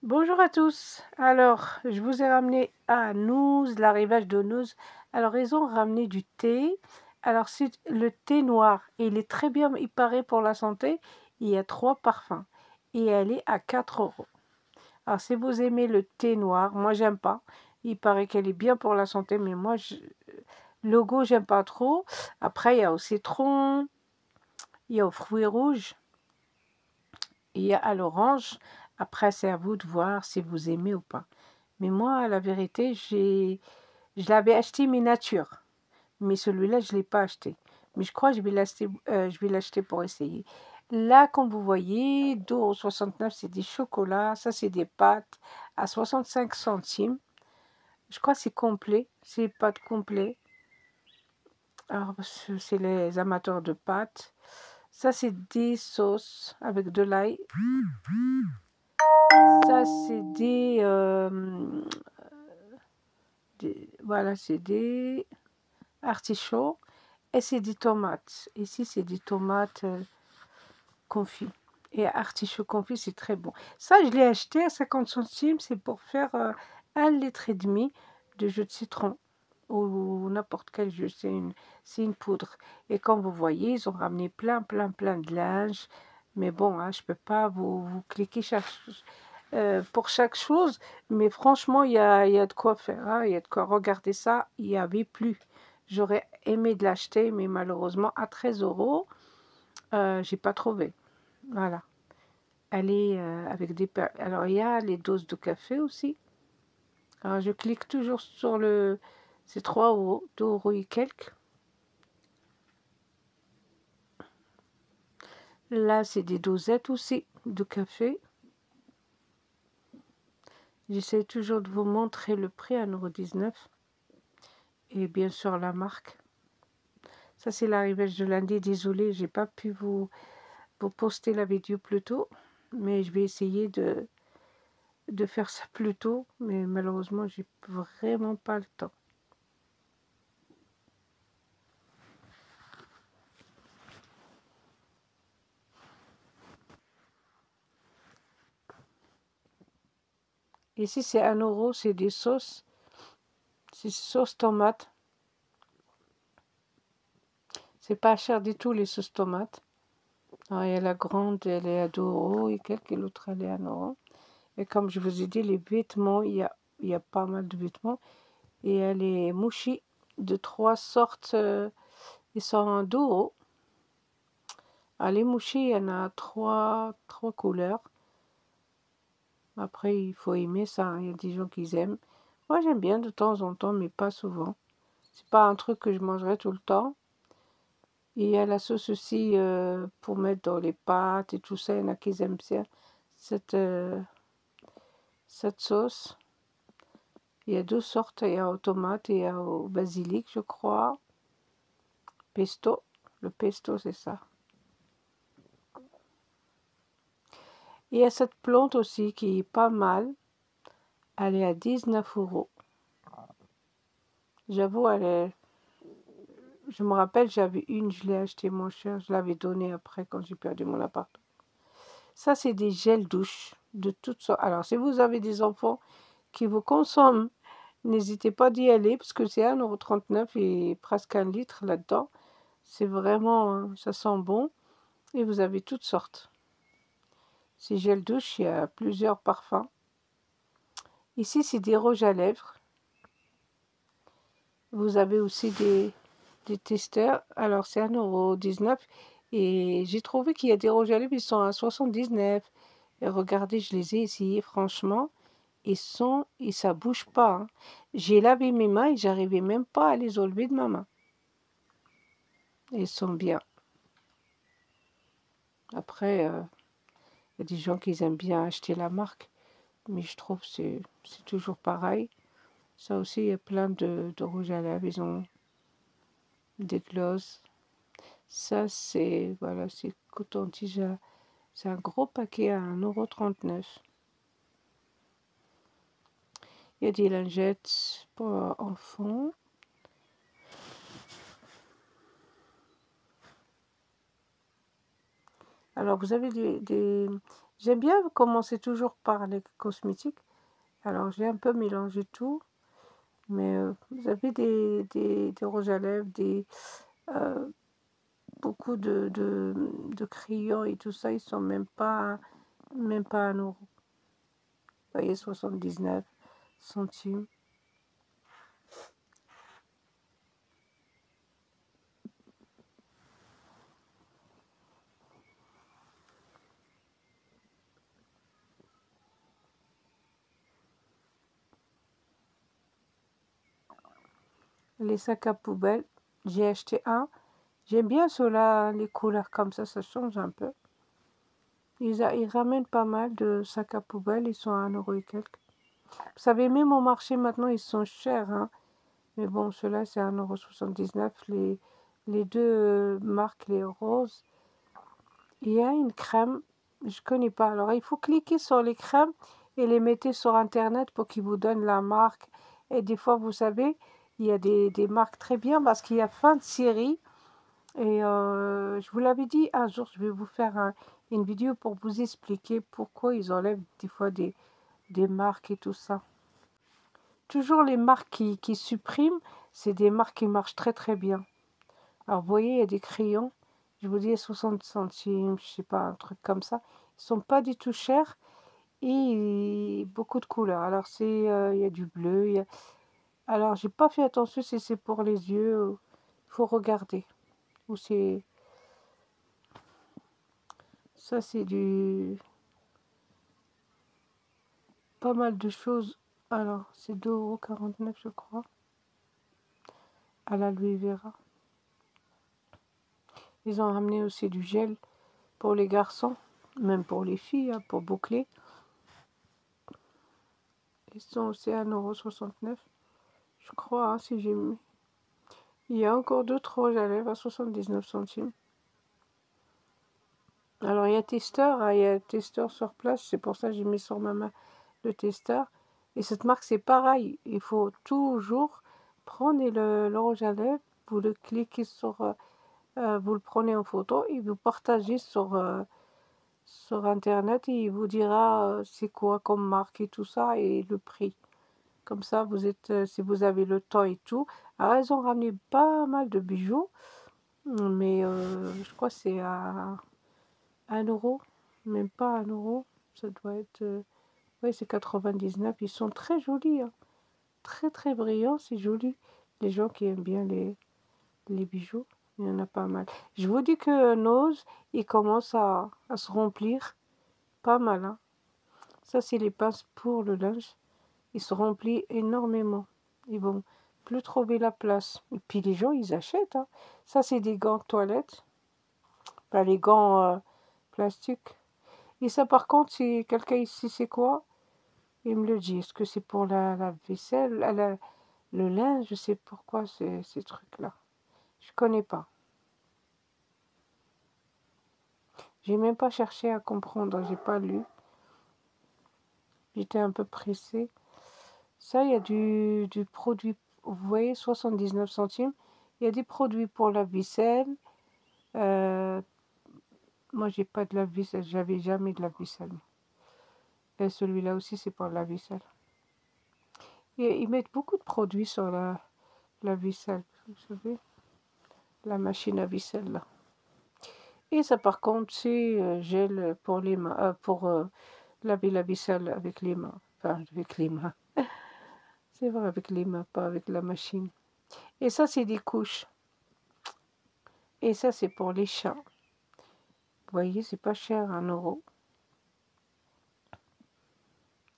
Bonjour à tous. Alors, je vous ai ramené à Nouz, l'arrivage de Nouz. Alors, ils ont ramené du thé. Alors, c'est le thé noir. Et il est très bien, il paraît, pour la santé. Il y a 3 parfums. Et elle est à 4 €. Alors, si vous aimez le thé noir, moi, j'aime pas. Il paraît qu'elle est bien pour la santé, mais moi, le goût, j'aime pas trop. Après, il y a au citron, il y a aux fruits rouges, il y a à l'orange. Après, c'est à vous de voir si vous aimez ou pas. Mais moi, la vérité, je l'avais acheté miniature. Mais celui-là, je ne l'ai pas acheté. Mais je crois que je vais l'acheter pour essayer. Là, comme vous voyez, 2,69 €, c'est des chocolats. Ça, c'est des pâtes à 65 centimes. Je crois que c'est complet. C'est pâtes complets. Alors, c'est les amateurs de pâtes. Ça, c'est des sauces avec de l'ail. Ça, c'est voilà, c'est des artichauts. Et c'est des tomates. Ici, c'est des tomates confits. Et artichaut confit, c'est très bon. Ça, je l'ai acheté à 50 centimes. C'est pour faire 1,5 litre de jus de citron. Ou n'importe quel jus. C'est une poudre. Et comme vous voyez, ils ont ramené plein de linge. Mais bon, hein, je ne peux pas vous cliquer pour chaque chose. Mais franchement, il y a de quoi faire. Hein, il y a de quoi regarder ça. Il n'y avait plus. J'aurais aimé de l'acheter, mais malheureusement, à 13 €, j'ai pas trouvé. Voilà. Elle est avec des... Alors, il y a les doses de café aussi. Alors, je clique toujours sur le... C'est 3 €, 2 € et quelques. Là, c'est des dosettes aussi de café. J'essaie toujours de vous montrer le prix à 1,19 €. Et bien sûr, la marque. Ça, c'est l'arrivage de lundi. Désolée, j'ai pas pu vous poster la vidéo plus tôt. Mais je vais essayer de faire ça plus tôt. Mais malheureusement, j'ai vraiment pas le temps. Ici, c'est 1 €. C'est des sauces. C'est sauce tomate. C'est pas cher du tout, les sauces tomates. Alors, il y a la grande, elle est à 2 € et quelques. Et l'autre, elle est à 1 €. Et comme je vous ai dit, les vêtements, il y a pas mal de vêtements. Et il y a les mouchis de 3 sortes. Ils sont à 2 €. Alors, les mouchis, il y en a 3 couleurs. Après, il faut aimer ça. Hein. Il y a des gens qui aiment. Moi, j'aime bien de temps en temps, mais pas souvent. C'est pas un truc que je mangerai tout le temps. Et il y a la sauce aussi pour mettre dans les pâtes et tout ça. Il y en a qui aiment bien cette sauce. Il y a 2 sortes. Il y a aux tomates et il y a au basilic, je crois. Pesto. Le pesto, c'est ça. Et il y a cette plante aussi qui est pas mal. Elle est à 19 €. J'avoue, je me rappelle, j'avais une, je l'ai achetée moins cher. Je l'avais donnée après quand j'ai perdu mon appart. Ça, c'est des gels douche de toutes sortes. Alors, si vous avez des enfants qui vous consomment, n'hésitez pas d'y aller parce que c'est 1,39 € et presque 1 litre là-dedans. C'est vraiment, ça sent bon et vous avez toutes sortes. Ces gels douche, il y a plusieurs parfums. Ici, c'est des rouges à lèvres. Vous avez aussi des testeurs. Alors, c'est 1,19 € et j'ai trouvé qu'il y a des rouges à lèvres, ils sont à 79 €. Et regardez, je les ai essayés, franchement. Et ça bouge pas. Hein. J'ai lavé mes mains et j'arrivais même pas à les enlever de ma main. Ils sont bien. Après, il y a des gens qui aiment bien acheter la marque, mais je trouve que c'est toujours pareil. Ça aussi, il y a plein de rouge à lèvres. Ils ont des glosses. Ça, c'est voilà, c'est coton-tige. C'est un gros paquet à 1,39 €. Il y a des lingettes pour enfants. Alors, vous avez J'aime bien commencer toujours par les cosmétiques. Alors, j'ai un peu mélangé tout. Mais vous avez des rouges à lèvres, euh, beaucoup de crayons et tout ça, ils sont même pas 1 euro. Vous voyez, 79 centimes. Les sacs à poubelle, j'ai acheté un. J'aime bien ceux-là, les couleurs comme ça change un peu. Ils ramènent pas mal de sacs à poubelle, ils sont à 1 euro et quelques. Vous savez, même au marché maintenant, ils sont chers, hein. Mais bon, ceux-là, c'est 1,79 €. Les deux marques, les roses. Il y a une crème, je connais pas. Alors, il faut cliquer sur les crèmes et les mettre sur Internet pour qu'ils vous donnent la marque. Et des fois, vous savez, il y a des marques très bien parce qu'il y a fin de série. Et je vous l'avais dit, un jour, je vais vous faire une vidéo pour vous expliquer pourquoi ils enlèvent des fois des marques et tout ça. Toujours les marques qui suppriment, c'est des marques qui marchent très très bien. Alors, vous voyez, il y a des crayons, je vous dis 60 centimes, je sais pas, un truc comme ça. Ils sont pas du tout chers et beaucoup de couleurs. Alors, il y a du bleu. Alors, j'ai pas fait attention si c'est pour les yeux. Il faut regarder. Ou c'est... Ça, c'est du... Pas mal de choses. Alors, c'est 2,49 € je crois. À la Louis Vera. Ils ont ramené aussi du gel pour les garçons, même pour les filles, hein, pour boucler. Ils sont aussi à 1,69 €, je crois, hein, si j'ai mis. Il y a encore d'autres rouges à lèvres à 79 centimes. Alors, il y a testeur, hein, il y a testeur sur place, c'est pour ça que j'ai mis sur ma main le testeur. Et cette marque, c'est pareil, il faut toujours prendre le rouge à lèvres, vous le cliquez sur, vous le prenez en photo et vous partagez sur Internet et il vous dira c'est quoi comme marque et tout ça et le prix. Comme ça, si vous avez le temps et tout. Alors, elles ont ramené pas mal de bijoux, mais je crois que c'est à 1 €, même pas 1 €. Ça doit être, oui, c'est 99. Ils sont très jolis, hein. Très très brillants, c'est joli. Les gens qui aiment bien les bijoux, il y en a pas mal. Je vous dis que Nose, il commence à se remplir pas mal, hein. Ça, c'est les pinces pour le linge. Il se remplit énormément. Ils vont plus trouver la place. Et puis les gens, ils achètent, hein. Ça, c'est des gants de toilette. Pas les gants plastiques. Et ça, par contre, si quelqu'un ici, c'est quoi? Il me le dit. Est-ce que c'est pour la vaisselle, le linge? Je sais pourquoi ces trucs-là. Je connais pas. J'ai même pas cherché à comprendre. J'ai pas lu. J'étais un peu pressée. Ça, il y a du produit. Vous voyez, 79 centimes. Il y a des produits pour la vaisselle. Moi, j'ai pas de lave-vaisselle. J'avais jamais de lave-vaisselle. Et celui-là aussi, c'est pour la vaisselle. Et ils mettent beaucoup de produits sur la vaisselle. Vous savez, la machine à vaisselle, là. Et ça, par contre, c'est gel pour les mains, pour laver la vaisselle avec les mains. Enfin, avec les mains. C'est vrai, avec les mains, pas avec la machine. Et ça, c'est des couches. Et ça, c'est pour les chats. Vous voyez, c'est pas cher, 1 €.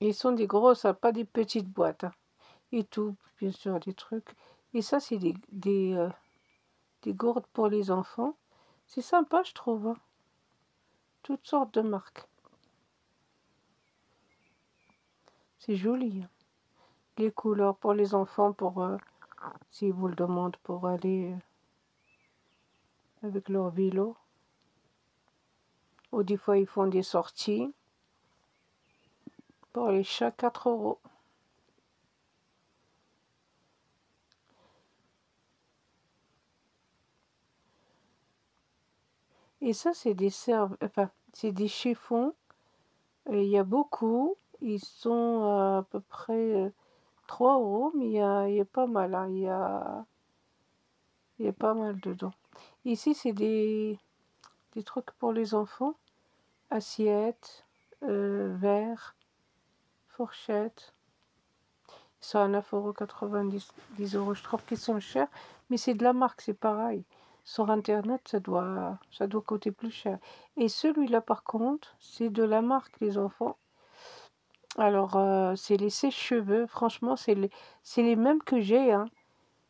Ils sont des grosses, hein, pas des petites boîtes, hein. Et tout, bien sûr, des trucs. Et ça, c'est des gourdes pour les enfants. C'est sympa, je trouve, hein. Toutes sortes de marques. C'est joli, hein. Les couleurs pour les enfants, pour s'ils vous le demandent, pour aller avec leur vélo. Ou des fois, ils font des sorties. Pour les chats, 4 €. Et ça, c'est des chiffons Et il y a beaucoup. Ils sont à peu près 3 €, mais il y a pas mal, hein. Il y a pas mal dedans. Ici, c'est des trucs pour les enfants. Assiettes, verres, fourchettes. Ils sont à 9,90 €, 10 €. Je trouve qu'ils sont chers, mais c'est de la marque, c'est pareil. Sur Internet, ça doit coûter plus cher. Et celui-là, par contre, c'est de la marque, les enfants. Alors, c'est les sèche-cheveux. Franchement, c'est les mêmes que j'ai, hein.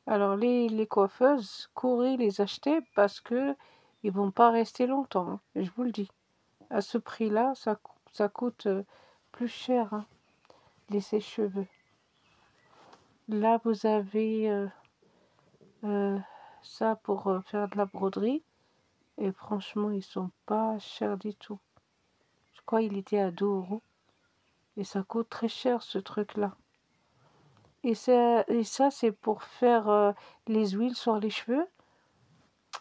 Alors, les coiffeuses, courez les acheter parce que ils vont pas rester longtemps, hein, je vous le dis. À ce prix-là, ça coûte plus cher, hein, les sèche-cheveux. Là, vous avez euh, ça pour faire de la broderie. Et franchement, ils sont pas chers du tout. Je crois qu'il était à 2 €. Et ça coûte très cher, ce truc-là. Et ça c'est pour faire les huiles sur les cheveux.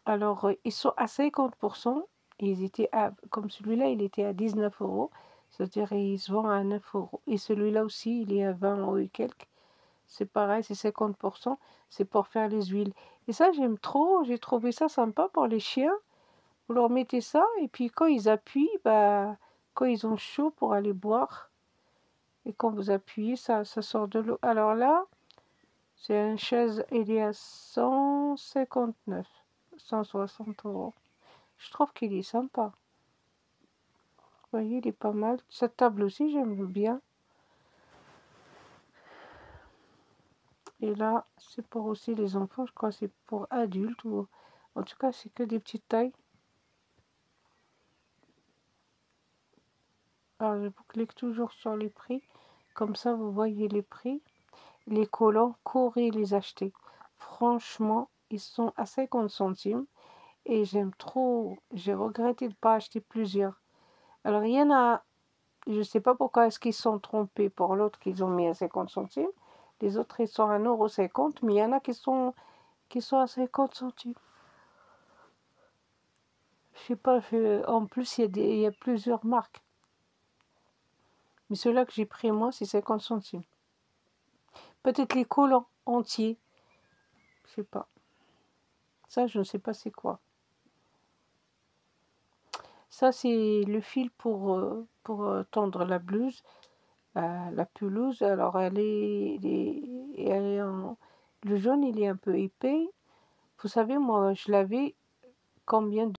Alors, ils sont à 50%. Ils étaient comme celui-là, il était à 19 €. C'est-à-dire, il se vend à 9 €. Et celui-là aussi, il est à 20 € et quelques. C'est pareil, c'est 50%. C'est pour faire les huiles. Et ça, j'aime trop. J'ai trouvé ça sympa pour les chiens. Vous leur mettez ça. Et puis, quand ils appuient, bah, quand ils ont chaud pour aller boire, et quand vous appuyez, ça sort de l'eau. Alors là, c'est une chaise, il est à 159, 160 €. Je trouve qu'il est sympa. Vous voyez, il est pas mal. Cette table aussi, j'aime bien. Et là, c'est pour aussi les enfants. Je crois que c'est pour adultes. Ou... En tout cas, c'est que des petites tailles. Alors, je vous clique toujours sur les prix. Comme ça, vous voyez les prix. Les collants, courez les acheter. Franchement, ils sont à 50 centimes. Et j'aime trop. J'ai regretté de ne pas acheter plusieurs. Alors, il y en a, je ne sais pas pourquoi est-ce qu'ils sont trompés pour l'autre qu'ils ont mis à 50 centimes. Les autres, ils sont à 1,50 €, mais il y en a qui sont à 50 centimes. Je sais pas, en plus, il y a plusieurs marques. Mais celui-là que j'ai pris, moi, c'est 50 centimes. Peut-être les collants entiers. Je sais pas. Ça, je ne sais pas c'est quoi. Ça, c'est le fil pour tendre la blouse, la pelouse. Alors, elle est le jaune, il est un peu épais. Vous savez, moi, je l'avais combien de